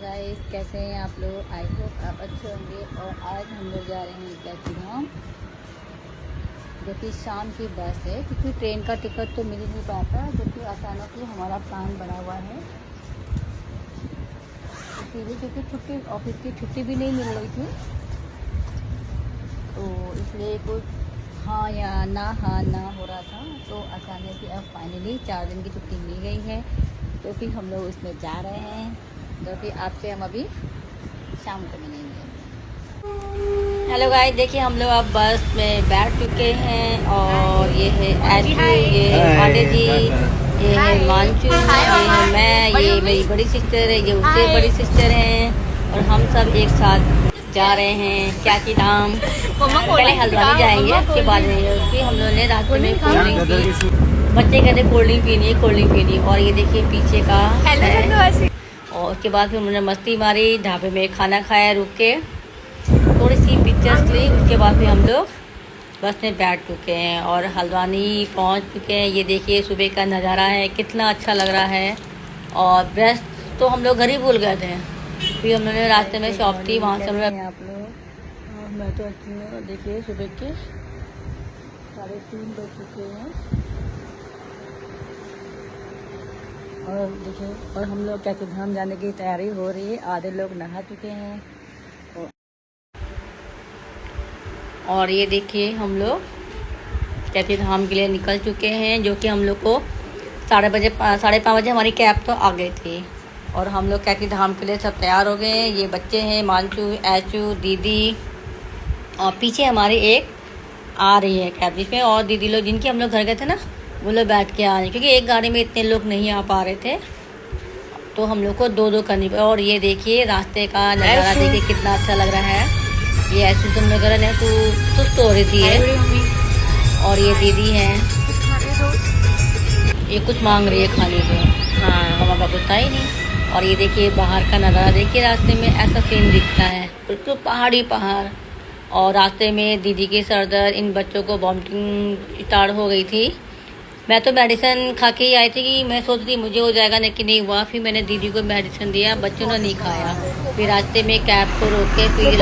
Guys, कैसे हैं आप लोग? आई होप आप अच्छे होंगे। और आज हम लोग जा रहे हैं कैथीधाम, जो कि शाम की बस है, क्योंकि ट्रेन का टिकट तो मिल नहीं पाता, जो कि अचानक ही हमारा प्लान बना हुआ है। इसीलिए क्योंकि छुट्टी, ऑफिस की छुट्टी भी नहीं मिल रही थी, तो इसलिए कुछ हाँ या ना हो रहा था। तो अचानक ही अब फाइनली 4 दिन की छुट्टी मिल गई है, तो फिर हम लोग उसमें जा रहे हैं, जो कि आपसे हम अभी शाम को मिलेंगे। हेलो गाइस, देखिए हम लोग अब बस में बैठ चुके हैं। और ये है ऐशू, ये है पांडे जी, ये है मांचू, ये है मैं, ये मेरी बड़ी सिस्टर है, ये उससे बड़ी सिस्टर हैं। और हम सब एक साथ जा रहे हैं कैथीधाम। पहले हल्द्वानी जाएंगे, उसके बाद उसकी हम लोगों ने रास्ते में कोल्ड ड्रिंक पी। बच्चे कहते कोल्ड ड्रिंक पीनी। और ये देखिए पीछे का है। और उसके बाद फिर उन्होंने मस्ती मारी, ढाबे में खाना खाया रुक के, थोड़ी सी पिक्चर्स ली। उसके बाद फिर हम लोग बस में बैठ चुके हैं और हल्द्वानी पहुंच चुके हैं। ये देखिए सुबह का नज़ारा है, कितना अच्छा लग रहा है। और ब्रश तो हम लोग घर ही भूल गए थे, फिर हम लोगों ने रास्ते में शॉप थी, वहाँ से हम लोग आप लोग। मैं तो अच्छी, देखिए सुबह के 3:30 बज चुके हैं। और देखिए, और हम लोग कैथीधाम जाने की तैयारी हो रही है। आधे लोग नहा चुके हैं। और ये देखिए हम लोग कैथीधाम के लिए निकल चुके हैं, जो कि हम लोग को 5:30 बजे हमारी कैब तो आ गई थी। और हम लोग कैथीधाम के लिए सब तैयार हो गए हैं। ये बच्चे हैं, मांचू, ऐशू, दीदी, और पीछे हमारी एक आ रही है कैब जिसमें और दीदी लोग, जिनके हम लोग घर गए थे ना, वो लोग बैठ के आ रहे हैं, क्योंकि एक गाड़ी में इतने लोग नहीं आ पा रहे थे, तो हम लोग को 2-2 करनी पड़ी। और ये देखिए रास्ते का नज़ारा देखिए कितना अच्छा लग रहा है। ये ऐसे तुम लोग तू सुस्त हो रही थी है। और ये दीदी हैं, ये कुछ मांग रही है खाने को, हमारा पता ही नहीं। और ये देखिए बाहर का नज़ारा देखिए, रास्ते में ऐसा सीन दिखता है, बिल्कुल पहाड़ी पहाड़। और रास्ते में दीदी के सर दर्द, इन बच्चों को वॉमिटिंग स्टार्ट हो गई थी। मैं तो मेडिसिन खा के ही आई थी कि मैं सोच रही मुझे हो जाएगा, लेकिन नहीं हुआ। फिर मैंने दीदी को मेडिसिन दिया, बच्चों ने नहीं खाया। फिर रास्ते में कैब को रोक के फिर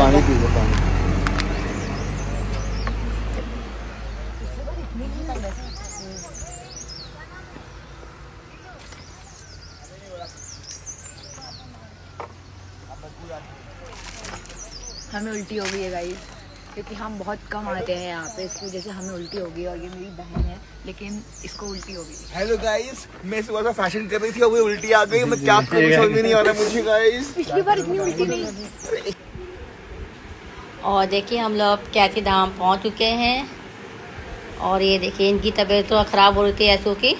हमें उल्टी हो गई है गाइस, क्योंकि हम बहुत कम आते हैं यहाँ पे, इसकी वजह से हमें उल्टी हो गई। और ये मेरी बहन है, लेकिन इसको उल्टी हो गई। हेलो गाइस, मैं सुबह का फैशन कर रही थी और वो उल्टी आ गई। मैं क्या करूं, समझ में नहीं आ रहा मुझे गाइस। पिछली बार इतनी उल्टी नहीं। और देखिए हम लोग कैथीधाम पहुँच चुके हैं। और ये देखिए इनकी तबीयत तो ख़राब हो रही थी ऐसो की,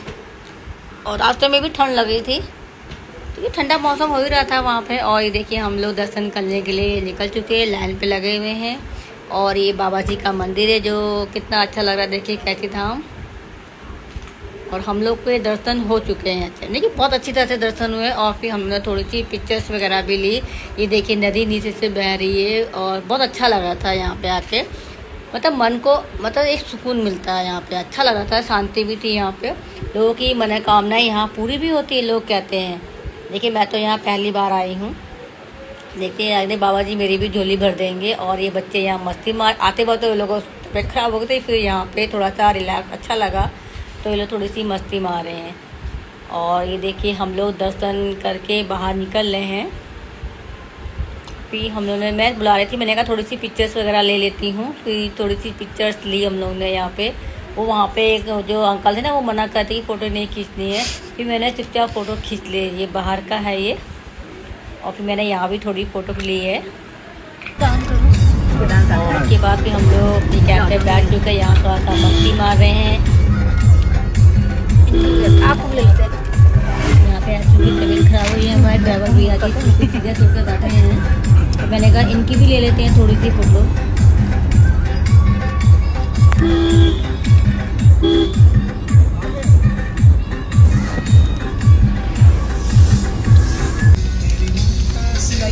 और रास्ते में भी ठंड लग रही थी, तो ये ठंडा मौसम हो ही रहा था वहाँ पे। और ये देखिए हम लोग दर्शन करने के लिए निकल चुके हैं, लाइन पे लगे हुए हैं। और ये बाबा जी का मंदिर है, जो कितना अच्छा लग रहा है देखिए कैथीधाम। और हम लोग के दर्शन हो चुके हैं अच्छे, देखिए बहुत अच्छी तरह से दर्शन हुए। और फिर हमने थोड़ी सी पिक्चर्स वगैरह भी ली। ये देखिए नदी नीचे से बह रही है, और बहुत अच्छा लग रहा था यहाँ पे आके। मतलब मन को एक सुकून मिलता है यहाँ पे, अच्छा लग रहा था, शांति भी थी यहाँ पे। लोगों की मनोकामनाएं यहाँ पूरी भी होती है, लोग कहते हैं। देखिए मैं तो यहाँ पहली बार आई हूँ, देखते हैं आगे बाबा जी मेरी भी झोली भर देंगे। और ये बच्चे यहाँ मस्ती मार आते बहुत, तो लोगों को तबीयत खराब हो गई थी, फिर यहाँ पे थोड़ा सा रिलैक्स अच्छा लगा, तो ये लोग थोड़ी सी मस्ती मार रहे हैं। और ये देखिए हम लोग दर्शन करके बाहर निकल रहे हैं। फिर हम लोगों ने, मैं बुला रही थी, मैंने कहा थोड़ी सी पिक्चर्स वगैरह ले लेती हूँ। फिर थोड़ी सी पिक्चर्स ली हम लोगों ने यहाँ पे। वो वहाँ पे एक जो अंकल थे ना, वो मना करते कि फ़ोटो नहीं खींचनी है, फिर मैंने चुपचाप फ़ोटो खींच ली। ये बाहर का है ये। और फिर मैंने यहाँ भी थोड़ी फ़ोटो ली है। और उसके बाद भी हम लोग अपनी कैब पे बैठ चुके हैं, यहाँ थोड़ा सा मस्ती मार रहे हैं। आप लेते हैं यहाँ पे ऐसी भी तबीयत खराब हुई है, हमारे ड्राइवर भी आके सीधे होकर बैठे हैं, तो मैंने कहा इनकी भी ले लेते हैं थोड़ी सी फ़ोटो।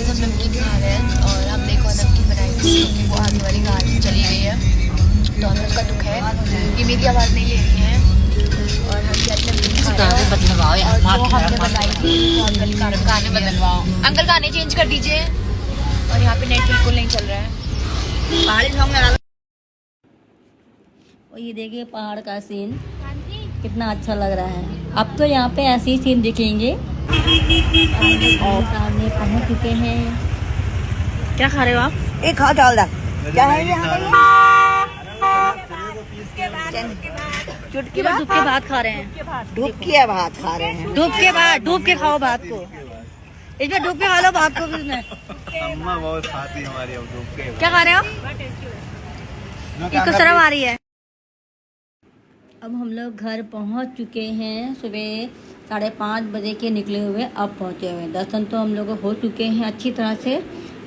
हम नमकीन खा रहे हैं, और हमने एक और नमकीन बनाई थी, क्योंकि वो आगे वाली गाड़ी चली गई है, तो हमें उसका दुख है। ये मेरी आवाज़ नहीं ले रही है। और हम क्या नमकीन खा रहे हैं। और जो हमने बताई थी वो अंकल का गाने बदलवाओ, अंकल गाने चेंज कर दीजिए। और यहाँ पे नेट बिल्कुल नहीं चल रहा है। पहाड़ी सॉन्ग लगा। और ये देखिए पहाड़ का सीन कितना अच्छा लग रहा है। अब तो यहाँ पे ऐसे ही सीन दिखेंगे। और सामने पहुँच चुके हैं। क्या खा रहे हो आप? एक खा डाल दा क्या है ये? चुटकी भात के भात खा रहे हैं। धूप की भात खा रहे हैं। डूब के भात, डूब के खाओ भात को। इसमें डूब के खा लो भात को भी इसमें। अम्मा बहुत खाती है हमारी अब डूब के। क्या खा रहे हो? इसको शर्म आ रही है। अब हम लोग घर पहुंच चुके हैं। सुबह 5:30 बजे के निकले हुए अब पहुंचे हुए। दर्शन तो हम लोग हो चुके हैं अच्छी तरह से।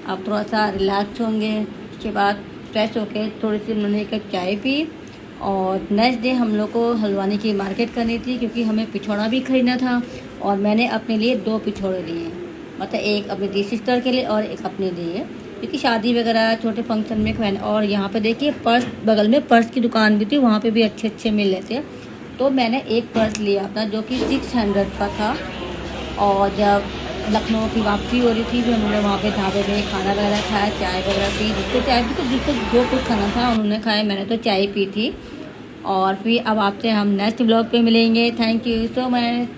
अब थोड़ा सा रिलैक्स होंगे। उसके बाद फ्रेश होके थोड़ी सी मैंने एक कप चाय पी। और नेक्स्ट डे हम लोग को हल्द्वानी की मार्केट करनी थी क्योंकि हमें पिछौड़ा भी खरीदना था। और मैंने अपने लिए 2 पिछौड़े लिए, मतलब एक अपनी दी सिस्टर के लिए और एक अपने लिए, क्योंकि शादी वगैरह छोटे फंक्शन में पहन। और यहाँ पे देखिए पर्स, बगल में पर्स की दुकान भी थी, वहाँ पे भी अच्छे अच्छे मिल रहे थे। तो मैंने एक पर्स लिया अपना जो कि 600 का था। और जब लखनऊ की वापसी हो रही थी फिर हमने वहाँ पे ढाबे पे खाना वगैरह खाया, चाय वगैरह पी। जिसको चाय पी तो जिसको जो कुछ खाना था उन्होंने खाया, मैंने तो चाय पी थी। और फिर अब आपसे हम नेक्स्ट ब्लॉग पे मिलेंगे। Thank you so much.